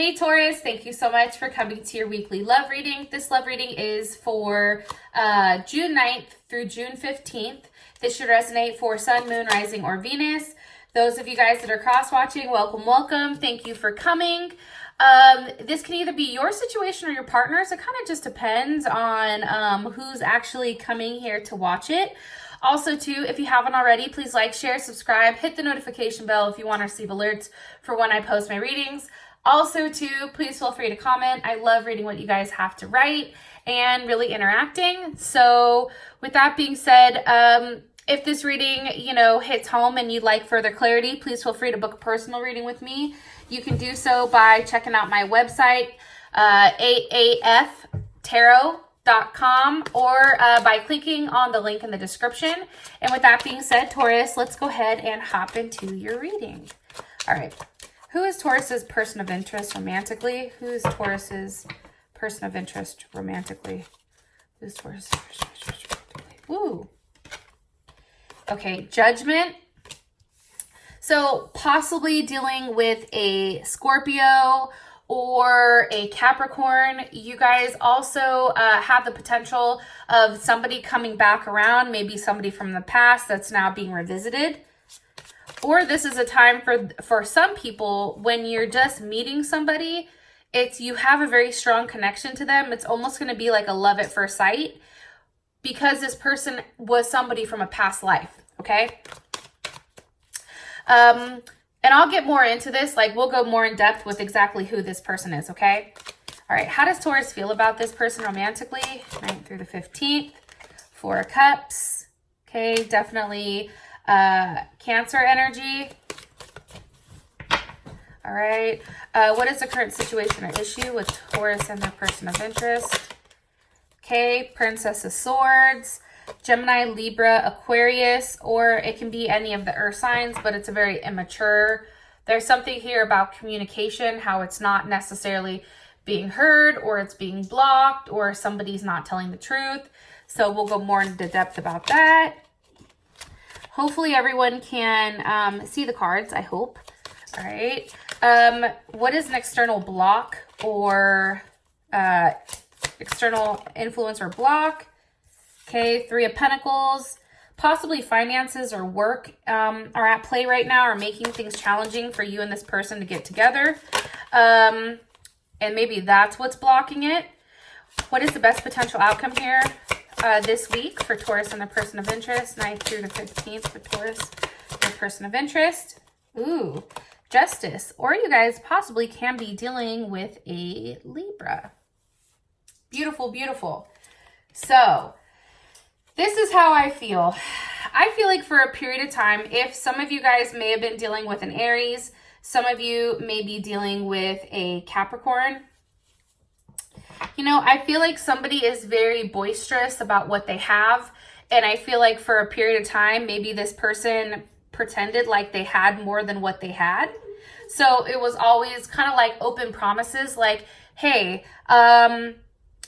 Hey Taurus, thank you so much for coming to your weekly love reading. This love reading is for June 9th through June 15th. This should resonate for Sun, Moon, Rising, or Venus. Those of you guys that are cross-watching, welcome, welcome. Thank you for coming. This can either be your situation or your partner's. It kind of just depends on who's actually coming here to watch it. Also, too, if you haven't already, please like, share, subscribe, hit the notification bell if you want to receive alerts for when I post my readings. Also, too, please feel free to comment. I love reading what you guys have to write and really interacting. So with that being said, if this reading, hits home and you'd like further clarity, please feel free to book a personal reading with me. You can do so by checking out my website, apprehension.com, or by clicking on the link in the description. And with that being said, Taurus, let's go ahead and hop into your reading. All right. Who is Taurus's person of interest romantically? Who is Taurus's person of interest romantically? Who's Taurus's person of interest romantically? Woo. Okay, Judgment. So possibly dealing with a Scorpio or a Capricorn. You guys also have the potential of somebody coming back around, maybe somebody from the past that's now being revisited. Or this is a time for some people when you're just meeting somebody, you have a very strong connection to them. It's almost going to be like a love at first sight because this person was somebody from a past life, okay? And I'll get more into this. Like, we'll go more in depth with exactly who this person is, okay? All right, how does Taurus feel about this person romantically? 9th through the 15th. 4 of Cups. Okay, definitely Cancer energy. All right. What is the current situation or issue with Taurus and their person of interest? Okay, Princess of Swords, Gemini, Libra, Aquarius, or it can be any of the earth signs, but it's a very immature. There's something here about communication, how it's not necessarily being heard, or it's being blocked, or somebody's not telling the truth. So we'll go more into depth about that. Hopefully everyone can see the cards, I hope. All right. What is an external block or external influence or block? Okay, 3 of Pentacles. Possibly finances or work are at play right now, or making things challenging for you and this person to get together. And maybe that's what's blocking it. What is the best potential outcome here? This week for Taurus and the person of interest, 9th through the 15th for Taurus and the person of interest. Ooh, Justice. Or you guys possibly can be dealing with a Libra. Beautiful, beautiful. So this is how I feel. I feel like for a period of time, if some of you guys may have been dealing with an Aries, some of you may be dealing with a Capricorn. I feel like somebody is very boisterous about what they have. And I feel like for a period of time, maybe this person pretended like they had more than what they had. So it was always kind of like open promises like, hey, I'm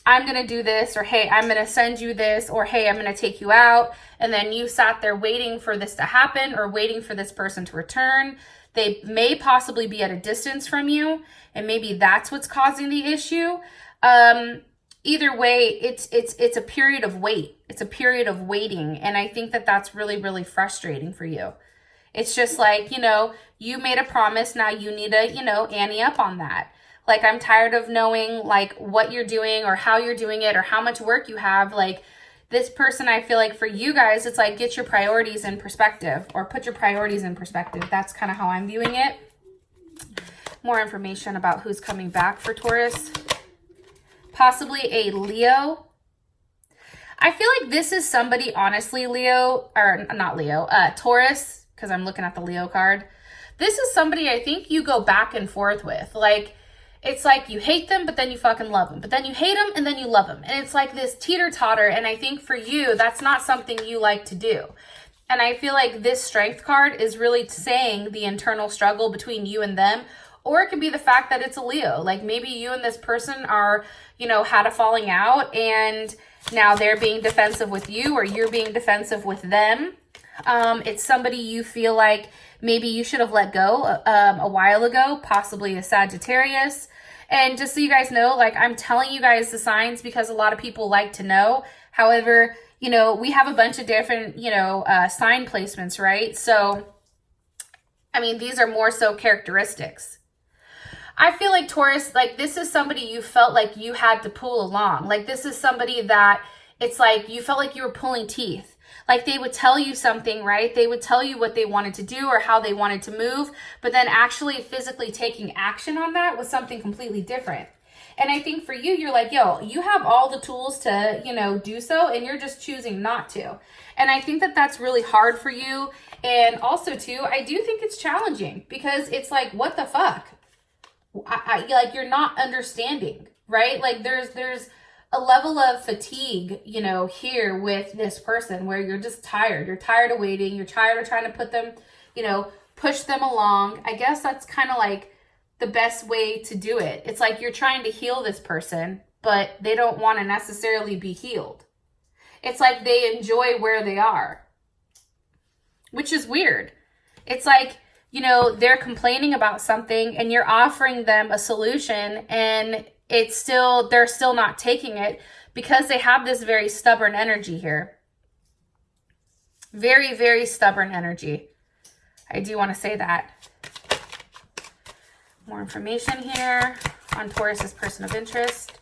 going to do this, or hey, I'm going to send you this, or hey, I'm going to take you out. And then you sat there waiting for this to happen or waiting for this person to return. They may possibly be at a distance from you, and maybe that's what's causing the issue. Either way, it's a period of wait. It's a period of waiting. And I think that that's really, really frustrating for you. It's just like, you made a promise. Now you need to, ante up on that. Like, I'm tired of knowing like what you're doing or how you're doing it or how much work you have. Like, this person, I feel like for you guys, it's like, get your priorities in perspective, or put your priorities in perspective. That's kind of how I'm viewing it. More information about who's coming back for Taurus. Possibly a Leo. I feel like this is somebody, honestly, Taurus, because I'm looking at the Leo card. This is somebody I think you go back and forth with. Like, it's like you hate them, but then you fucking love them. But then you hate them, and then you love them. And it's like this teeter-totter. And I think for you, that's not something you like to do. And I feel like this Strength card is really saying the internal struggle between you and them. Or it could be the fact that it's a Leo. Like, maybe you and this person are, had a falling out, and now they're being defensive with you, or you're being defensive with them. It's somebody you feel like maybe you should have let go a while ago, possibly a Sagittarius. And just so you guys know, like, I'm telling you guys the signs because a lot of people like to know. However, you know, we have a bunch of different, you know, sign placements, right? So, I mean, these are more so characteristics. I feel like Taurus, like, this is somebody you felt like you had to pull along. Like, this is somebody that it's like you felt like you were pulling teeth. Like, they would tell you something, right? They would tell you what they wanted to do or how they wanted to move, but then actually physically taking action on that was something completely different. And I think for you, you're like, yo, you have all the tools to, you know, do so, and you're just choosing not to. And I think that that's really hard for you. And also, too, I do think it's challenging because it's like, what the fuck? Like, you're not understanding, right? Like, there's a level of fatigue, you know, here with this person where you're just tired. You're tired of waiting. You're tired of trying to put them, you know, push them along. I guess that's kind of like the best way to do it. It's like you're trying to heal this person, but they don't want to necessarily be healed. It's like they enjoy where they are, which is weird. It's like, you know, they're complaining about something and you're offering them a solution, and they're still not taking it because they have this very stubborn energy here. Very, very stubborn energy. I do want to say that. More information here on Taurus's person of interest.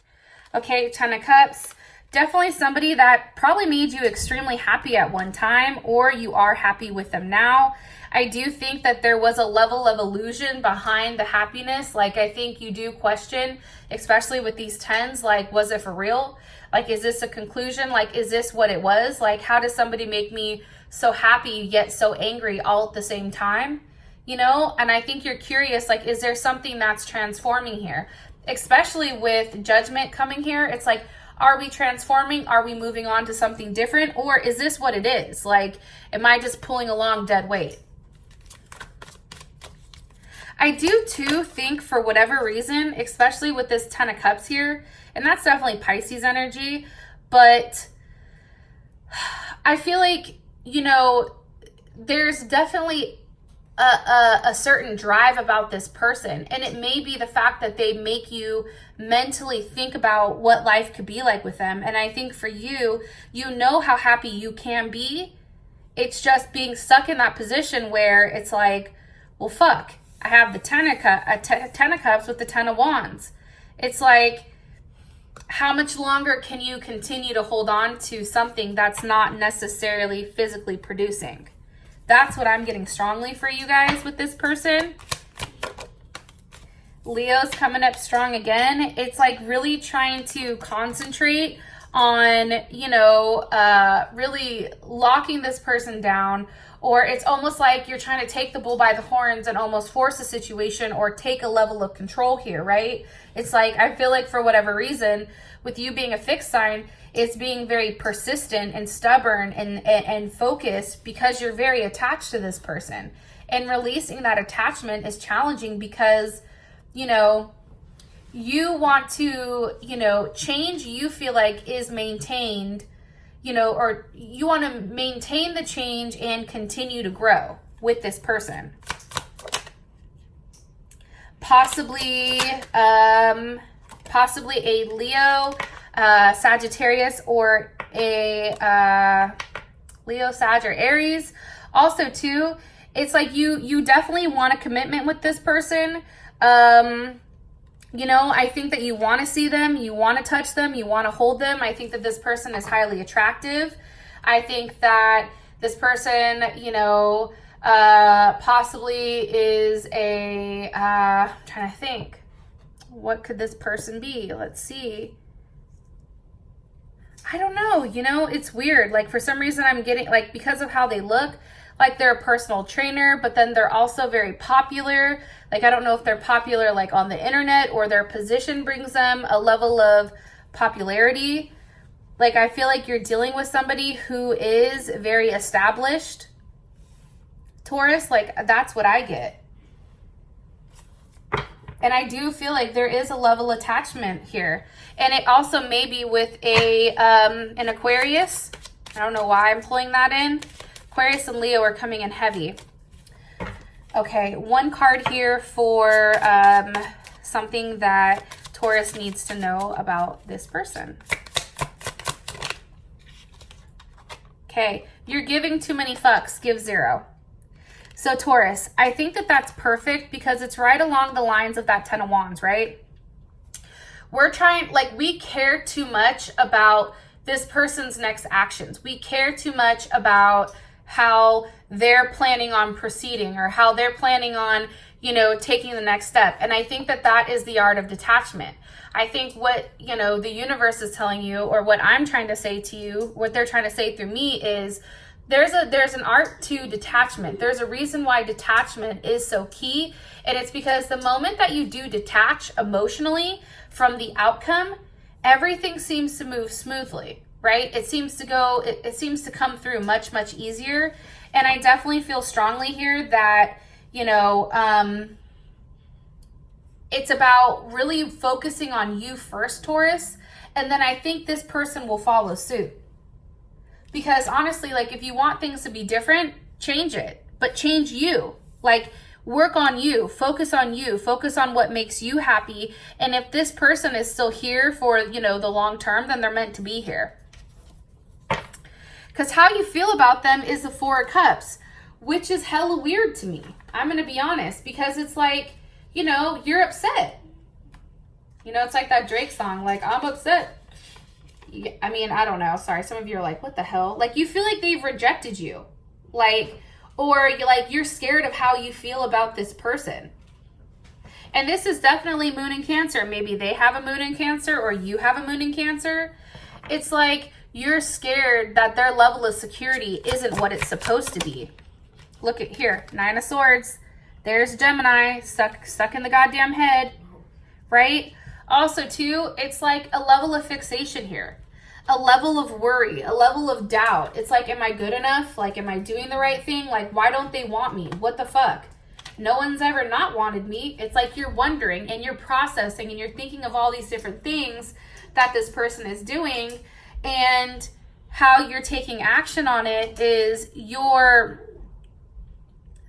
Okay, 10 of Cups. Definitely somebody that probably made you extremely happy at one time, or you are happy with them now. I do think that there was a level of illusion behind the happiness. Like, I think you do question, especially with these 10s, like, was it for real? Like, is this a conclusion? Like, is this what it was? Like, how does somebody make me so happy yet so angry all at the same time? You know, and I think you're curious, like, is there something that's transforming here? Especially with Judgment coming here, it's like, are we transforming? Are we moving on to something different? Or is this what it is? Like, am I just pulling along dead weight? I do too think, for whatever reason, especially with this 10 of Cups here, and that's definitely Pisces energy, but I feel like, you know, there's definitely a certain drive about this person, and it may be the fact that they make you mentally think about what life could be like with them. And I think for you, you know how happy you can be. It's just being stuck in that position where it's like, well, fuck, I have the 10 of Cups with the 10 of Wands. It's like, how much longer can you continue to hold on to something that's not necessarily physically producing? That's what I'm getting strongly for you guys with this person. Leo's coming up strong again. It's like really trying to concentrate on, you know, really locking this person down. Or it's almost like you're trying to take the bull by the horns and almost force a situation or take a level of control here, right? It's like, I feel like for whatever reason, with you being a fixed sign, it's being very persistent and stubborn and focused because you're very attached to this person. And releasing that attachment is challenging because, you know, you want to, you know, change you feel like is maintained, you know, or you want to maintain the change and continue to grow with this person. Possibly a Leo, Sagittarius, or a Leo, Sag, or Aries. Also, too, it's like you definitely want a commitment with this person. You know, I think that you want to see them, you want to touch them, you want to hold them. I think that this person is highly attractive. I think that this person, you know, possibly is a, I'm trying to think, what could this person be? Let's see. I don't know, you know, it's weird. Like, for some reason I'm getting, like, because of how they look, like they're a personal trainer, but then they're also very popular. Like, I don't know if they're popular like on the internet or their position brings them a level of popularity. Like, I feel like you're dealing with somebody who is very established. Taurus, like, that's what I get. And I do feel like there is a level of attachment here. And it also may be with a an Aquarius. I don't know why I'm pulling that in. Aquarius and Leo are coming in heavy. Okay, one card here for something that Taurus needs to know about this person. Okay, you're giving too many fucks, give 0. So Taurus, I think that that's perfect because it's right along the lines of that 10 of Wands, right? We're trying, like, we care too much about this person's next actions. We care too much about how they're planning on proceeding or how they're planning on, you know, taking the next step. And I think that that is the art of detachment. I think what, you know, the universe is telling you, or what I'm trying to say to you, what they're trying to say through me is there's an art to detachment. There's a reason why detachment is so key. And it's because the moment that you do detach emotionally from the outcome, everything seems to move smoothly, right? It seems to go, it seems to come through much, much easier. And I definitely feel strongly here that, you know, it's about really focusing on you first, Taurus. And then I think this person will follow suit. Because honestly, like, if you want things to be different, change it. But change you. Like, work on you. Focus on you. Focus on what makes you happy. And if this person is still here for, you know, the long term, then they're meant to be here. Because how you feel about them is the 4 of Cups, which is hella weird to me. I'm going to be honest. Because it's like, you know, you're upset. You know, it's like that Drake song, like, I'm upset. I mean, I don't know. Sorry. Some of you are like, what the hell? Like, you feel like they've rejected you. Like, or you're scared of how you feel about this person. And this is definitely Moon in Cancer. Maybe they have a Moon in Cancer or you have a Moon in Cancer. It's like you're scared that their level of security isn't what it's supposed to be. Look at here. 9 of Swords. There's Gemini stuck in the goddamn head, right? Also, too, it's like a level of fixation here, a level of worry, a level of doubt. It's like, am I good enough? Like, am I doing the right thing? Like, why don't they want me? What the fuck? No one's ever not wanted me. It's like you're wondering and you're processing and you're thinking of all these different things that this person is doing, and how you're taking action on it is your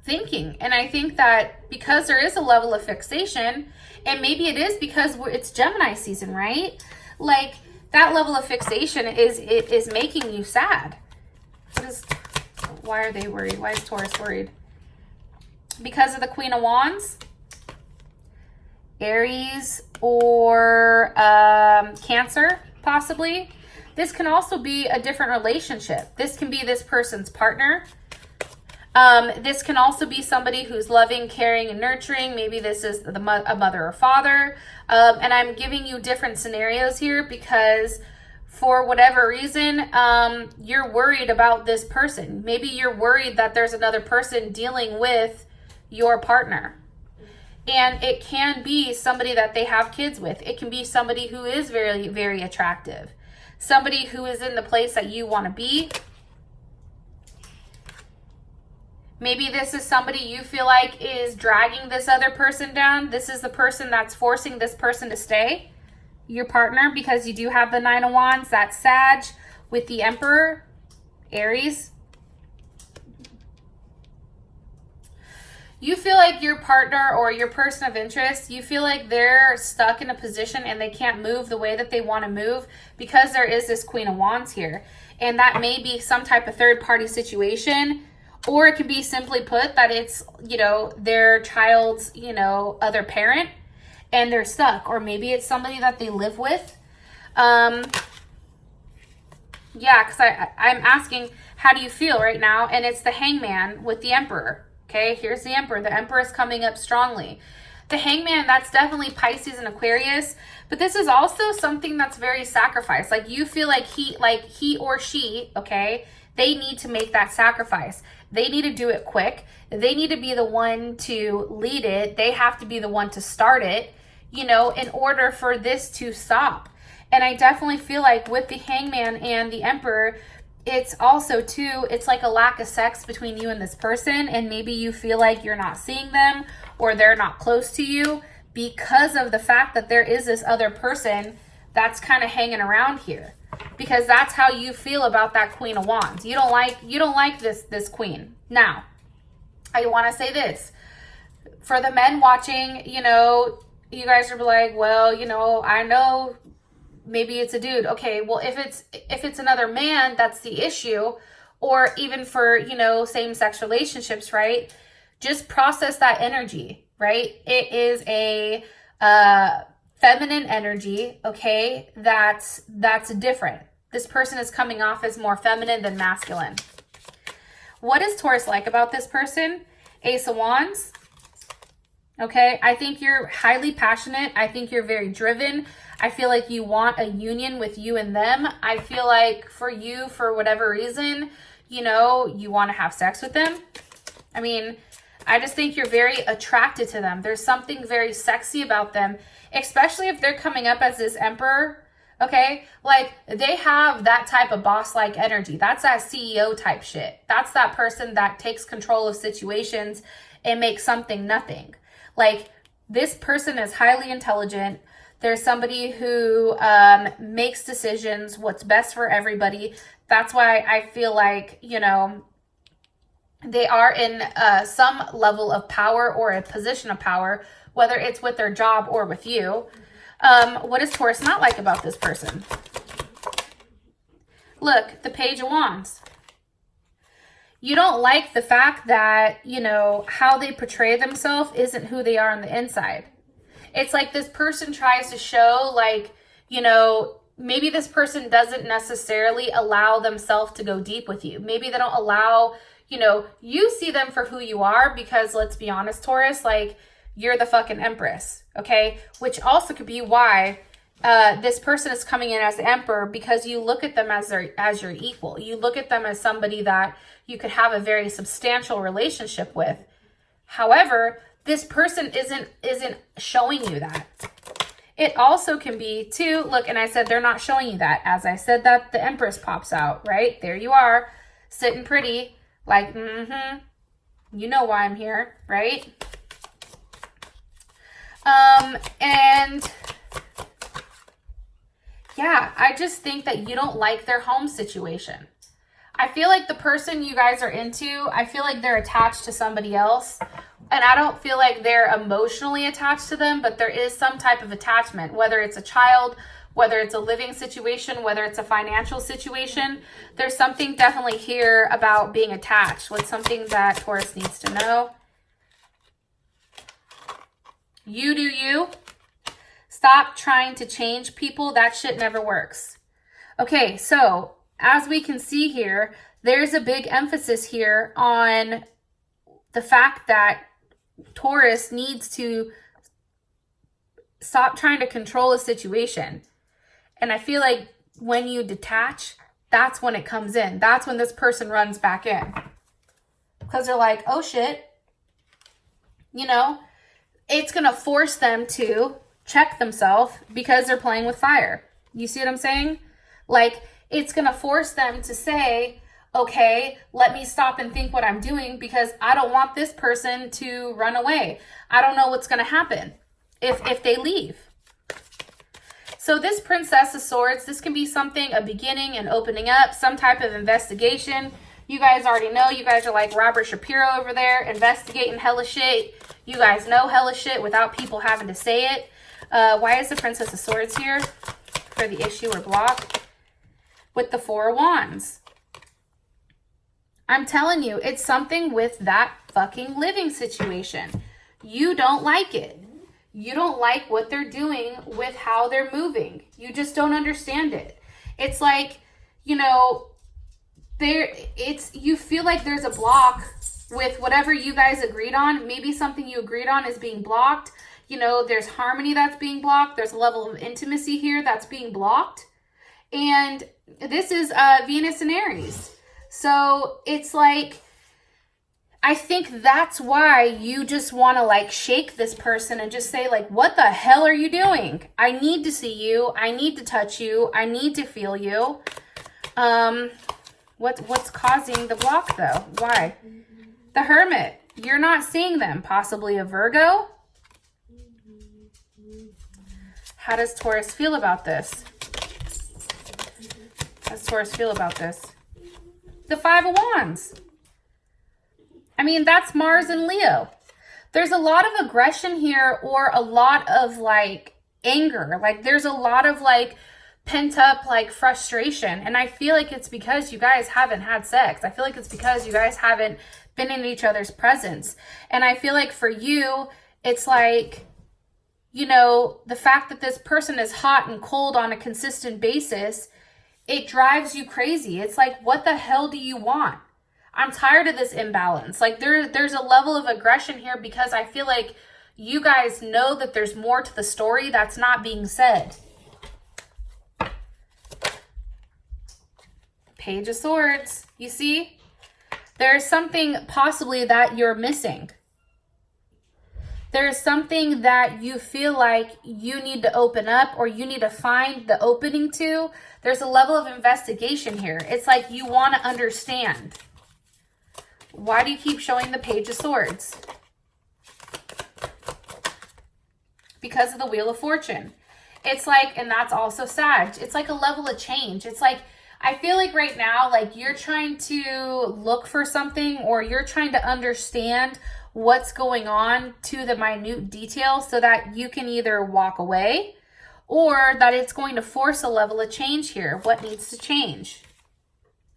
thinking. And I think that because there is a level of fixation, and maybe it is because it's Gemini season, right? Like, that level of fixation is making you sad. Why are they worried? Why is Taurus worried? Because of the Queen of Wands, Aries, or Cancer, possibly. This can also be a different relationship. This can be this person's partner. This can also be somebody who's loving, caring, and nurturing. Maybe this is a mother or father. And I'm giving you different scenarios here because for whatever reason, you're worried about this person. Maybe you're worried that there's another person dealing with your partner. And it can be somebody that they have kids with. It can be somebody who is very, very attractive. Somebody who is in the place that you want to be. Maybe this is somebody you feel like is dragging this other person down. This is the person that's forcing this person to stay, your partner, because you do have the 9 of Wands. That's Sag with the Emperor, Aries. You feel like your partner or your person of interest, you feel like they're stuck in a position and they can't move the way that they want to move because there is this Queen of Wands here. And that may be some type of third-party situation. Or it can be simply put that it's, you know, their child's, you know, other parent and they're stuck. Or maybe it's somebody that they live with. Yeah, because I'm asking, how do you feel right now? And it's the Hangman with the Emperor. Okay, here's the Emperor. The Emperor is coming up strongly. The Hangman, that's definitely Pisces and Aquarius. But this is also something that's very sacrifice. Like, you feel like he or she, okay, they need to make that sacrifice. They need to do it quick. They need to be the one to lead it. They have to be the one to start it, you know, in order for this to stop. And I definitely feel like with the Hangman and the Emperor, it's also too, it's like a lack of sex between you and this person. And maybe you feel like you're not seeing them or they're not close to you because of the fact that there is this other person that's kind of hanging around here. Because that's how you feel about that Queen of Wands. You don't like this queen. Now, I want to say this. For the men watching, you know, you guys are like, well, you know, I know maybe it's a dude. Okay, well, if it's another man, that's the issue. Or even for, you know, same-sex relationships, right? Just process that energy, right? It is a feminine energy, okay? That's different. This person is coming off as more feminine than masculine. What is Taurus like about this person? Ace of Wands. Okay, I think you're highly passionate. I think you're very driven. I feel like you want a union with you and them. I feel like for you, for whatever reason, you know, you want to have sex with them. I mean, I just think you're very attracted to them. There's something very sexy about them, especially if they're coming up as this emperor. Okay, like they have that type of boss-like energy. That's that CEO type shit. That's that person that takes control of situations and makes something nothing. Like, this person is highly intelligent. There's somebody who makes decisions, what's best for everybody. That's why I feel like, you know, they are in some level of power or a position of power, whether it's with their job or with you. What is Taurus not like about this person? Look, the Page of Wands. You don't like the fact that, you know, how they portray themselves isn't who they are on the inside. It's like this person tries to show, like, you know, maybe this person doesn't necessarily allow themselves to go deep with you. Maybe they don't allow, you know, you see them for who you are because, let's be honest, Taurus, like, you're the fucking Empress, okay? Which also could be why this person is coming in as the Emperor, because you look at them as your equal. You look at them as somebody that you could have a very substantial relationship with. However, this person isn't showing you that. It also can be too, look, and I said they're not showing you that. As I said that, the Empress pops out, right? There you are, sitting pretty, like, you know why I'm here, right? And yeah, I just think that you don't like their home situation. I feel like the person you guys are into, I feel like they're attached to somebody else. And I don't feel like they're emotionally attached to them, but there is some type of attachment, whether it's a child, whether it's a living situation, whether it's a financial situation. There's something definitely here about being attached. What's something that Taurus needs to know? You do you. Stop trying to change people. That shit never works. Okay, so as we can see here, there's a big emphasis here on the fact that Taurus needs to stop trying to control a situation. And I feel like when you detach, that's when it comes in. That's when this person runs back in. Because they're like, oh shit. You know, it's going to force them to check themselves because they're playing with fire. You see what I'm saying? Like, it's going to force them to say, okay, let me stop and think what I'm doing because I don't want this person to run away. I don't know what's going to happen if they leave. So this Princess of Swords, this can be something, a beginning and opening up, some type of investigation. You guys already know. You guys are like Robert Shapiro over there, investigating hella shit. You guys know hella shit without people having to say it. Why is the Princess of Swords here for the issue or block? With the Four of Wands. I'm telling you, it's something with that fucking living situation. You don't like it. You don't like what they're doing with how they're moving. You just don't understand it. It's like, you know, you feel like there's a block with whatever you guys agreed on. Maybe something you agreed on is being blocked. You know, there's harmony that's being blocked. There's a level of intimacy here that's being blocked. And this is Venus and Aries. So it's like, I think that's why you just want to like shake this person and just say like, what the hell are you doing? I need to see you. I need to touch you. I need to feel you. What's causing the block though? Why? The Hermit. You're not seeing them. Possibly a Virgo. How does Taurus feel about this? How does Taurus feel about this? The Five of Wands. I mean, that's Mars and Leo. There's a lot of aggression here, or a lot of like anger. Like there's a lot of like pent up like frustration. And I feel like it's because you guys haven't had sex. I feel like it's because you guys haven't been in each other's presence. And I feel like for you, it's like, you know, the fact that this person is hot and cold on a consistent basis, it drives you crazy. It's like, what the hell do you want? I'm tired of this imbalance. Like there's a level of aggression here because I feel like you guys know that there's more to the story that's not being said. Page of Swords. You see? There's something possibly that you're missing. There's something that you feel like you need to open up, or you need to find the opening to. There's a level of investigation here. It's like you want to understand. Why do you keep showing the Page of Swords? Because of the Wheel of Fortune. It's like, and that's also Sag. It's like a level of change. It's like, I feel like right now, like you're trying to look for something, or you're trying to understand what's going on to the minute detail so that you can either walk away, or that it's going to force a level of change here. What needs to change?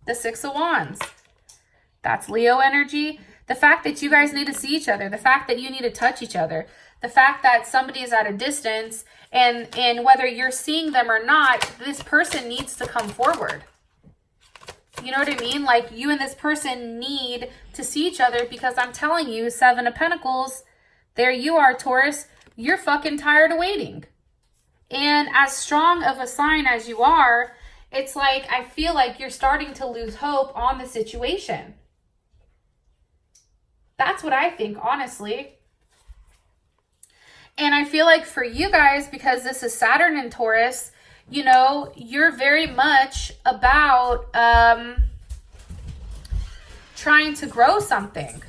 The Six of Wands. That's Leo energy. The fact that you guys need to see each other, the fact that you need to touch each other, the fact that somebody is at a distance, and whether you're seeing them or not, this person needs to come forward. You know what I mean? Like you and this person need to see each other, because I'm telling you, Seven of Pentacles, there you are, Taurus. You're fucking tired of waiting. And as strong of a sign as you are, it's like, I feel like you're starting to lose hope on the situation. That's what I think, honestly. And I feel like for you guys, because this is Saturn in Taurus, you know, you're very much about trying to grow something,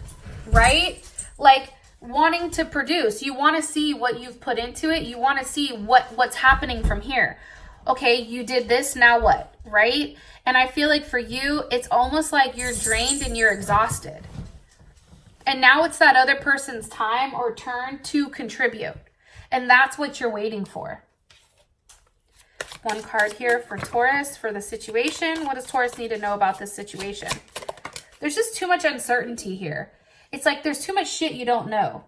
right? Like wanting to produce. You want to see what you've put into it. You want to see what's happening from here. Okay, you did this, now what, right? And I feel like for you, it's almost like you're drained and you're exhausted. And now it's that other person's time or turn to contribute. And that's what you're waiting for. One card here for Taurus for the situation. What does Taurus need to know about this situation? There's just too much uncertainty here. It's like there's too much shit you don't know.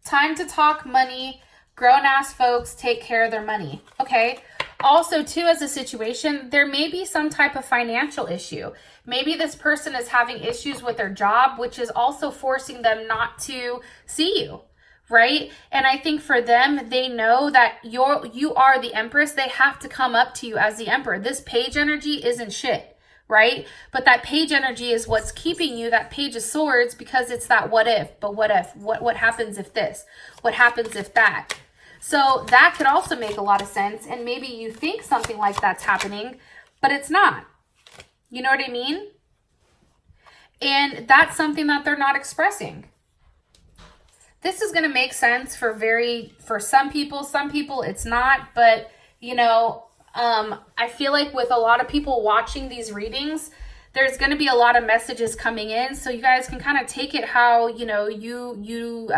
Time to talk money. Grown-ass folks take care of their money. Okay. Also, too, as a situation, there may be some type of financial issue. Maybe this person is having issues with their job, which is also forcing them not to see you, right? And I think for them, they know that you are the Empress. They have to come up to you as the Emperor. This Page energy isn't shit, right? But that Page energy is what's keeping you, that Page of Swords, because it's that what if, but what if, what happens if this, what happens if that. So that could also make a lot of sense. And maybe you think something like that's happening, but it's not. You know what I mean? And that's something that they're not expressing. This is going to make sense for some people it's not. But, you know, I feel like with a lot of people watching these readings, there's going to be a lot of messages coming in. So you guys can kind of take it how, you know, you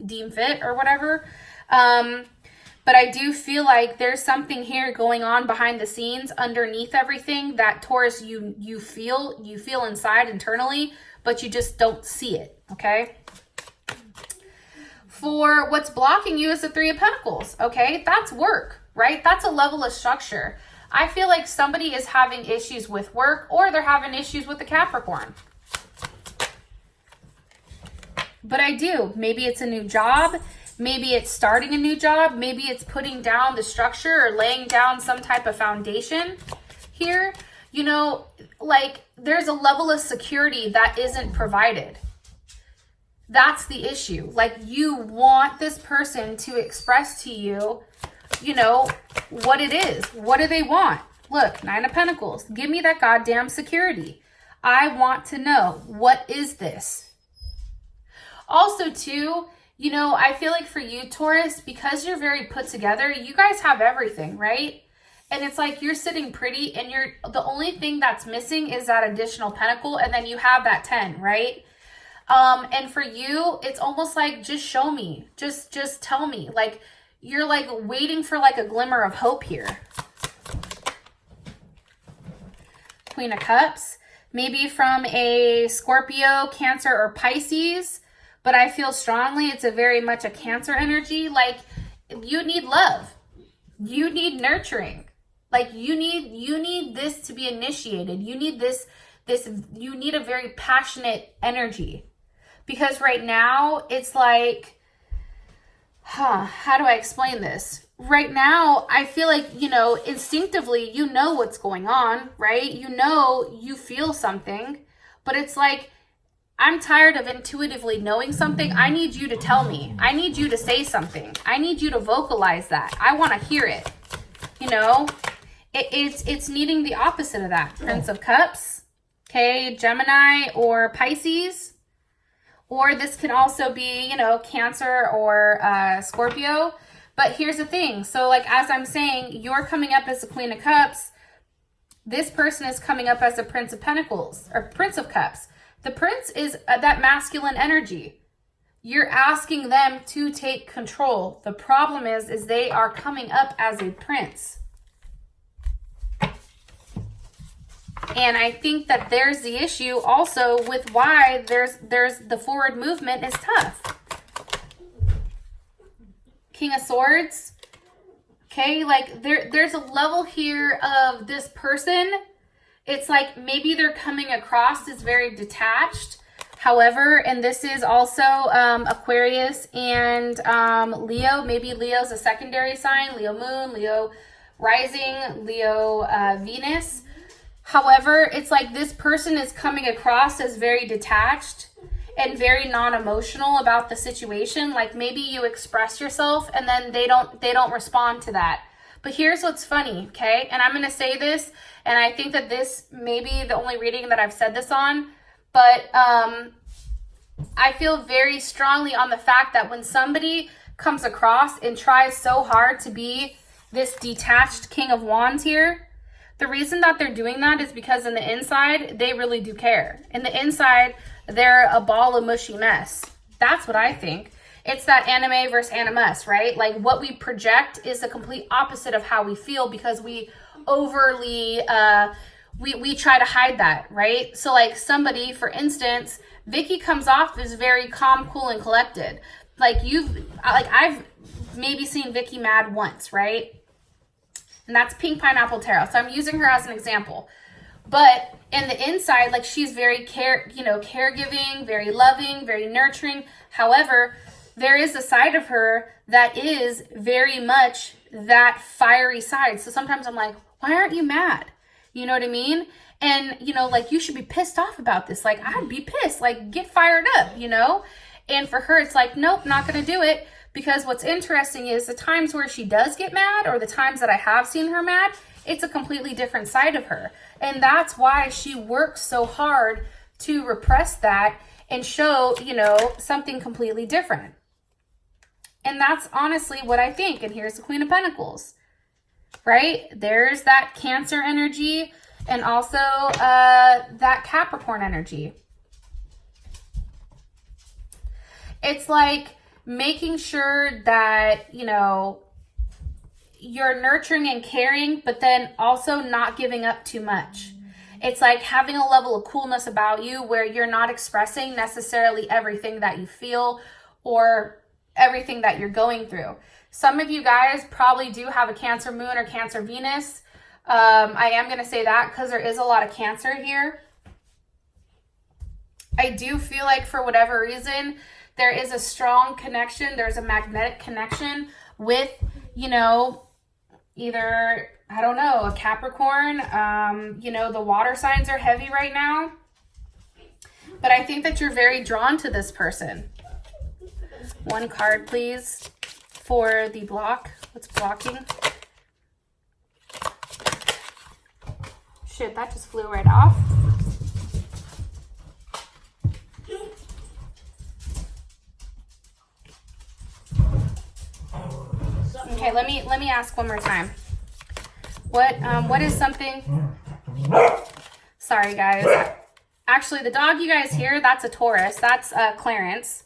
deem fit or whatever. But I do feel like there's something here going on behind the scenes underneath everything that Taurus, you feel inside internally, but you just don't see it. Okay. For what's blocking you is the Three of Pentacles. Okay. That's work, right? That's a level of structure. I feel like somebody is having issues with work, or they're having issues with the Capricorn. But I do. Maybe it's a new job. Maybe it's starting a new job. Maybe it's putting down the structure or laying down some type of foundation here. You know, like there's a level of security that isn't provided. That's the issue. Like you want this person to express to you, you know, what it is. What do they want? Look, Nine of Pentacles. Give me that goddamn security. I want to know, what is this? Also, too, you know, I feel like for you, Taurus, because you're very put together, you guys have everything, right? And it's like you're sitting pretty and the only thing that's missing is that additional pentacle, and then you have that 10, right? And for you, it's almost like, just show me, just tell me. Like, you're like waiting for like a glimmer of hope here. Queen of Cups, maybe from a Scorpio, Cancer, or Pisces, but I feel strongly it's a very much a Cancer energy. Like, you need love. You need nurturing. Like, you need this to be initiated. You need you need a very passionate energy. Because right now, it's like, how do I explain this? Right now, I feel like, you know, instinctively, you know what's going on, right? You know, you feel something, but it's like, I'm tired of intuitively knowing something. I need you to tell me. I need you to say something. I need you to vocalize that. I want to hear it. You know, it's needing the opposite of that. Prince of Cups, okay, Gemini or Pisces. Or this can also be, you know, Cancer or Scorpio. But here's the thing. So, like, as I'm saying, you're coming up as the Queen of Cups. This person is coming up as the Prince of Pentacles or Prince of Cups. The Prince is that masculine energy. You're asking them to take control. The problem is they are coming up as a prince. And I think that there's the issue also with why there's the forward movement is tough. King of Swords. Okay, like there's a level here of this person. It's like maybe they're coming across as very detached. However, and this is also Aquarius and Leo. Maybe Leo's a secondary sign. Leo moon, Leo rising, Leo Venus. However, it's like this person is coming across as very detached and very non-emotional about the situation. Like, maybe you express yourself and then they don't respond to that. But here's what's funny, okay? And I'm going to say this, and I think that this may be the only reading that I've said this on, but I feel very strongly on the fact that when somebody comes across and tries so hard to be this detached King of Wands here, the reason that they're doing that is because in the inside, they really do care. In the inside, they're a ball of mushy mess. That's what I think. It's that anime versus animus, right? Like, what we project is the complete opposite of how we feel because we overly, we try to hide that, right? So, like, somebody, for instance, Vicky comes off as very calm, cool, and collected. Like, I've maybe seen Vicky mad once, right? And that's PinkPineappleTarot. So I'm using her as an example. But in the inside, like, she's very caregiving, very loving, very nurturing. However, there is a side of her that is very much that fiery side. So sometimes I'm like, why aren't you mad? You know what I mean? And, you know, like, you should be pissed off about this. Like, I'd be pissed. Like, get fired up, you know? And for her, it's like, nope, not going to do it. Because what's interesting is the times where she does get mad, or the times that I have seen her mad, it's a completely different side of her. And that's why she works so hard to repress that and show, you know, something completely different. And that's honestly what I think. And here's the Queen of Pentacles, right? There's that Cancer energy and also that Capricorn energy. It's like making sure that, you know, you're nurturing and caring, but then also not giving up too much. It's like having a level of coolness about you where you're not expressing necessarily everything that you feel or everything that you're going through. Some of you guys probably do have a Cancer moon or Cancer Venus. I am going to say that because there is a lot of Cancer here. I do feel like for whatever reason, there is a strong connection. There's a magnetic connection with, you know, either, I don't know, a Capricorn. You know, the water signs are heavy right now. But I think that you're very drawn to this person. One card, please, for the block. What's blocking? Shit, that just flew right off. Okay, let me ask one more time. What is something? Sorry, guys. Actually, the dog you guys hear, that's a Taurus. That's Clarence.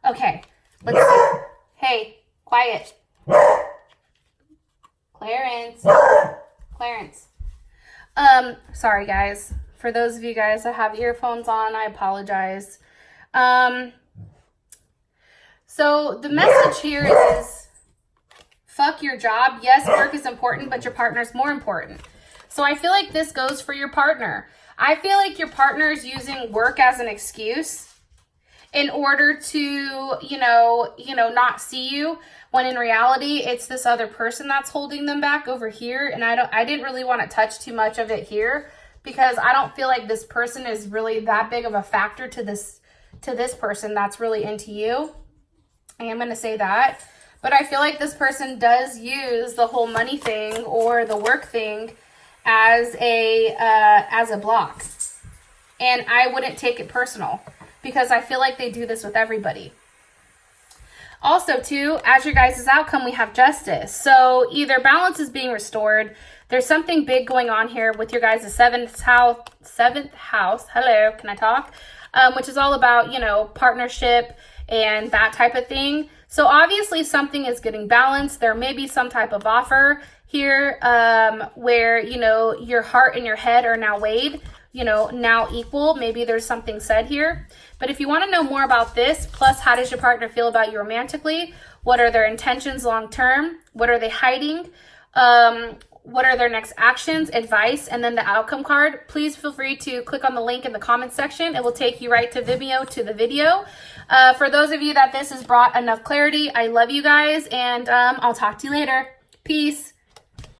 Okay, let's see. Hey, quiet. Clarence. Clarence. Sorry, guys. For those of you guys that have earphones on, I apologize. So the message here is fuck your job. Yes, work is important, but your partner's more important. So I feel like this goes for your partner. I feel like your partner is using work as an excuse in order to, not see you, when in reality, it's this other person that's holding them back over here. And I didn't really want to touch too much of it here because I don't feel like this person is really that big of a factor to this person that's really into you. I am going to say that. But I feel like this person does use the whole money thing or the work thing as a block. And I wouldn't take it personal because I feel like they do this with everybody. Also, too, as your guys' outcome, we have justice. So either balance is being restored. There's something big going on here with your guys' seventh house. Hello, can I talk? Which is all about, partnership and that type of thing. So obviously something is getting balanced. There may be some type of offer here where, your heart and your head are now weighed, now equal. Maybe there's something said here. But if you want to know more about this, plus how does your partner feel about you romantically? What are their intentions long term? What are they hiding? What are their next actions, advice, and then the outcome card? Please feel free to click on the link in the comment section. It will take you right to Vimeo to the video. For those of you that this has brought enough clarity, I love you guys, and I'll talk to you later. Peace.